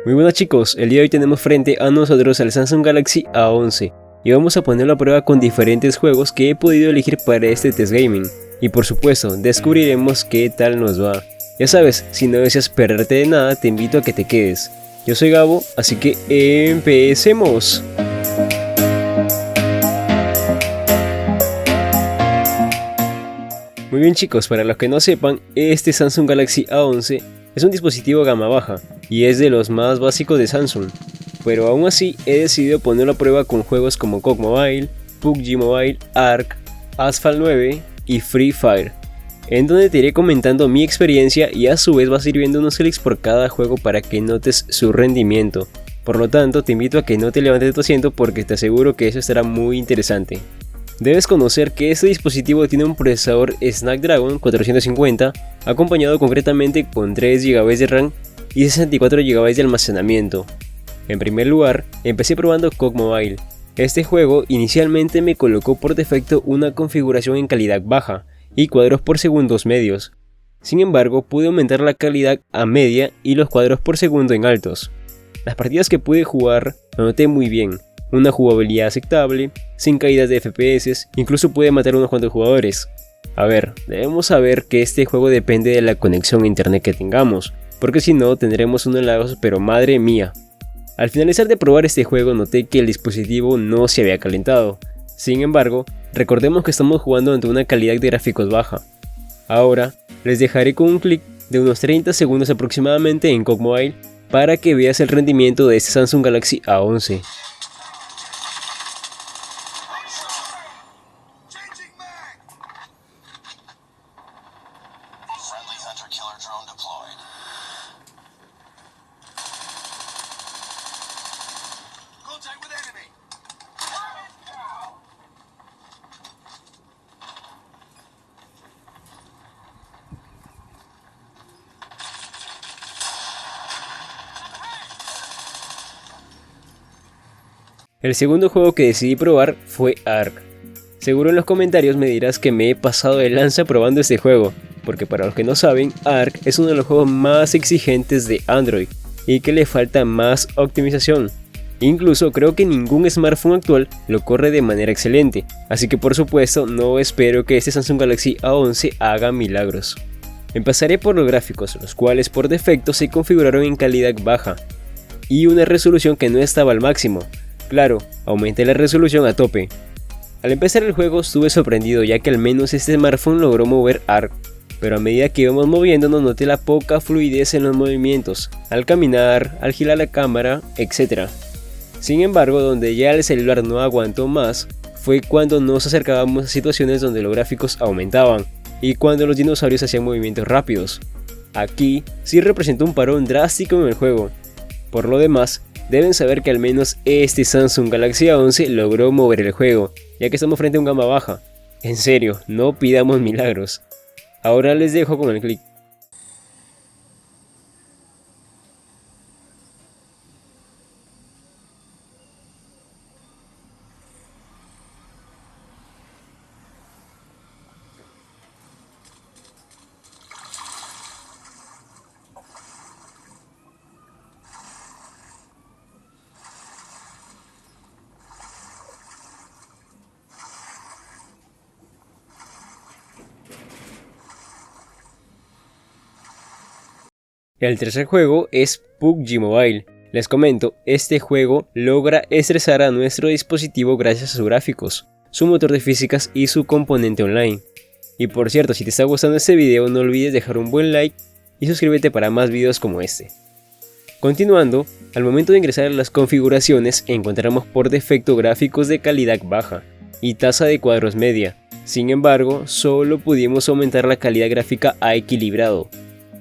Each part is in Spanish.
Muy buenas chicos, el día de hoy tenemos frente a nosotros al Samsung Galaxy A11 y vamos a ponerlo a prueba con diferentes juegos que he podido elegir para este test gaming y por supuesto descubriremos qué tal nos va. Ya sabes, si no deseas perderte de nada te invito a que te quedes. Yo soy Gabo, así que empecemos. Muy bien chicos, para los que no sepan, este Samsung Galaxy A11 es un dispositivo gama baja y es de los más básicos de Samsung, pero aún así he decidido ponerlo a prueba con juegos como COD Mobile, PUBG Mobile, Ark, Asphalt 9 y Free Fire, en donde te iré comentando mi experiencia y a su vez vas a ir viendo unos clics por cada juego para que notes su rendimiento. Por lo tanto, te invito a que no te levantes de tu asiento porque te aseguro que eso estará muy interesante. Debes conocer que este dispositivo tiene un procesador Snapdragon 450, acompañado concretamente con 3 GB de RAM y 64 GB de almacenamiento. En primer lugar, empecé probando COD Mobile. Este juego inicialmente me colocó por defecto una configuración en calidad baja y cuadros por segundos medios. Sin embargo, pude aumentar la calidad a media y los cuadros por segundo en altos. Las partidas que pude jugar lo noté muy bien. Una jugabilidad aceptable, sin caídas de FPS, incluso puede matar a unos cuantos jugadores. A ver, debemos saber que este juego depende de la conexión a internet que tengamos, porque si no tendremos unos lagos pero madre mía. Al finalizar de probar este juego noté que el dispositivo no se había calentado. Sin embargo, recordemos que estamos jugando ante una calidad de gráficos baja. Ahora, les dejaré con un clic de unos 30 segundos aproximadamente en COD Mobile para que veas el rendimiento de este Samsung Galaxy A11. El segundo juego que decidí probar fue Ark. Seguro en los comentarios me dirás que me he pasado de lanza probando este juego, porque para los que no saben, Ark es uno de los juegos más exigentes de Android y que le falta más optimización. Incluso creo que ningún smartphone actual lo corre de manera excelente, así que por supuesto no espero que este Samsung Galaxy A11 haga milagros. Empezaré por los gráficos, los cuales por defecto se configuraron en calidad baja y una resolución que no estaba al máximo. Claro, aumenté la resolución a tope. Al empezar el juego estuve sorprendido ya que al menos este smartphone logró mover Ark, pero a medida que íbamos moviéndonos noté la poca fluidez en los movimientos, al caminar, al girar la cámara, etc. Sin embargo, donde ya el celular no aguantó más, fue cuando nos acercábamos a situaciones donde los gráficos aumentaban y cuando los dinosaurios hacían movimientos rápidos. Aquí sí representó un parón drástico en el juego. Por lo demás, deben saber que al menos este Samsung Galaxy A11 logró mover el juego, ya que estamos frente a un gama baja. En serio, no pidamos milagros. Ahora les dejo con el clic. El tercer juego es PUBG Mobile. Les comento, este juego logra estresar a nuestro dispositivo gracias a sus gráficos, su motor de físicas y su componente online. Y por cierto, si te está gustando este video no olvides dejar un buen like y suscríbete para más videos como este. Continuando, al momento de ingresar a las configuraciones encontramos por defecto gráficos de calidad baja y tasa de cuadros media. Sin embargo, solo pudimos aumentar la calidad gráfica a equilibrado.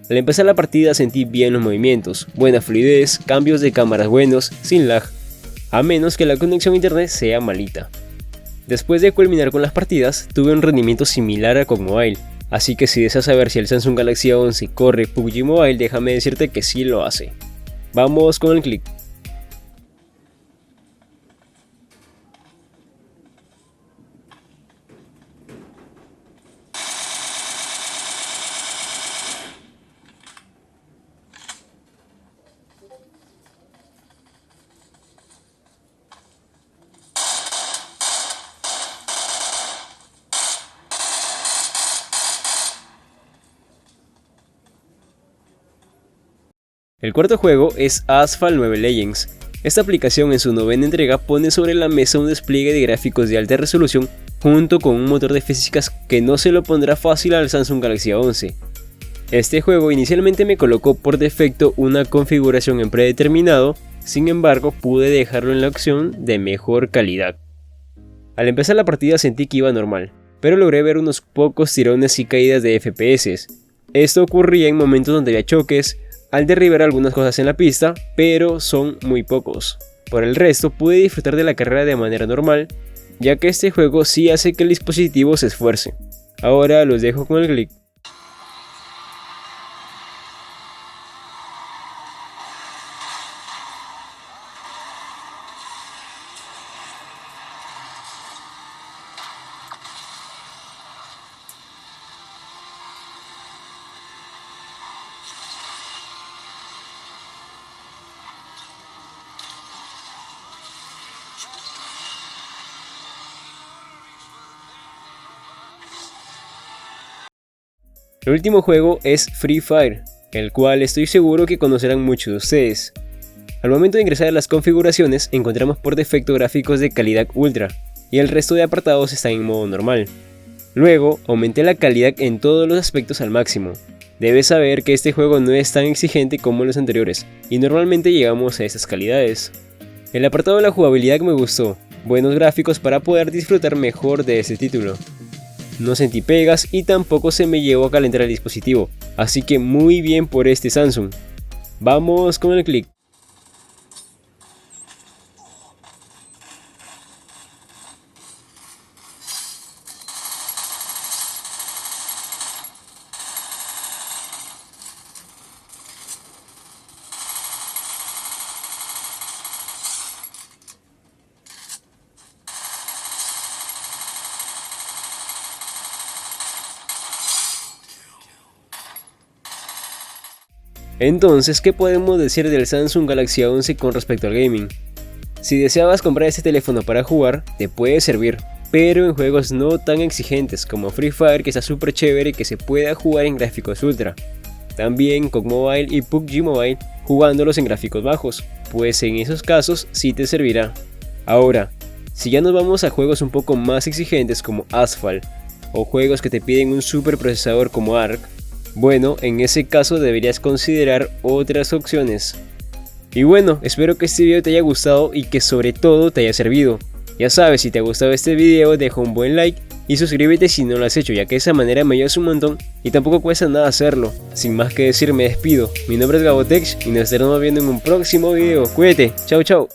Al empezar la partida sentí bien los movimientos, buena fluidez, cambios de cámaras buenos, sin lag, a menos que la conexión a internet sea malita. Después de culminar con las partidas, tuve un rendimiento similar a COD Mobile, así que si deseas saber si el Samsung Galaxy A11 corre PUBG Mobile, déjame decirte que sí lo hace. Vamos con el clic. El cuarto juego es Asphalt 9 Legends. Esta aplicación en su novena entrega pone sobre la mesa un despliegue de gráficos de alta resolución junto con un motor de físicas que no se lo pondrá fácil al Samsung Galaxy A11. Este juego inicialmente me colocó por defecto una configuración en predeterminado, sin embargo pude dejarlo en la opción de mejor calidad. Al empezar la partida sentí que iba normal, pero logré ver unos pocos tirones y caídas de FPS. Esto ocurría en momentos donde había choques, al derribar algunas cosas en la pista, pero son muy pocos. Por el resto pude disfrutar de la carrera de manera normal, ya que este juego sí hace que el dispositivo se esfuerce. Ahora los dejo con el click. El último juego es Free Fire, el cual estoy seguro que conocerán muchos de ustedes. Al momento de ingresar a las configuraciones encontramos por defecto gráficos de calidad ultra y el resto de apartados están en modo normal. Luego aumenté la calidad en todos los aspectos al máximo. Debes saber que este juego no es tan exigente como los anteriores y normalmente llegamos a estas calidades. El apartado de la jugabilidad me gustó, buenos gráficos para poder disfrutar mejor de este título. No sentí pegas y tampoco se me llevó a calentar el dispositivo, así que muy bien por este Samsung. Vamos con el click. Entonces, ¿qué podemos decir del Samsung Galaxy A11 con respecto al gaming? Si deseabas comprar este teléfono para jugar, te puede servir, pero en juegos no tan exigentes como Free Fire, que está súper chévere y que se pueda jugar en gráficos ultra. También COD Mobile y PUBG Mobile jugándolos en gráficos bajos, pues en esos casos sí te servirá. Ahora, si ya nos vamos a juegos un poco más exigentes como Asphalt, o juegos que te piden un super procesador como ARC, bueno, en ese caso deberías considerar otras opciones. Y bueno, espero que este video te haya gustado y que sobre todo te haya servido. Ya sabes, si te ha gustado este video deja un buen like y suscríbete si no lo has hecho, ya que de esa manera me ayudas un montón y tampoco cuesta nada hacerlo. Sin más que decir, me despido. Mi nombre es Gabotech y nos estaremos viendo en un próximo video. Cuídate, chao chao.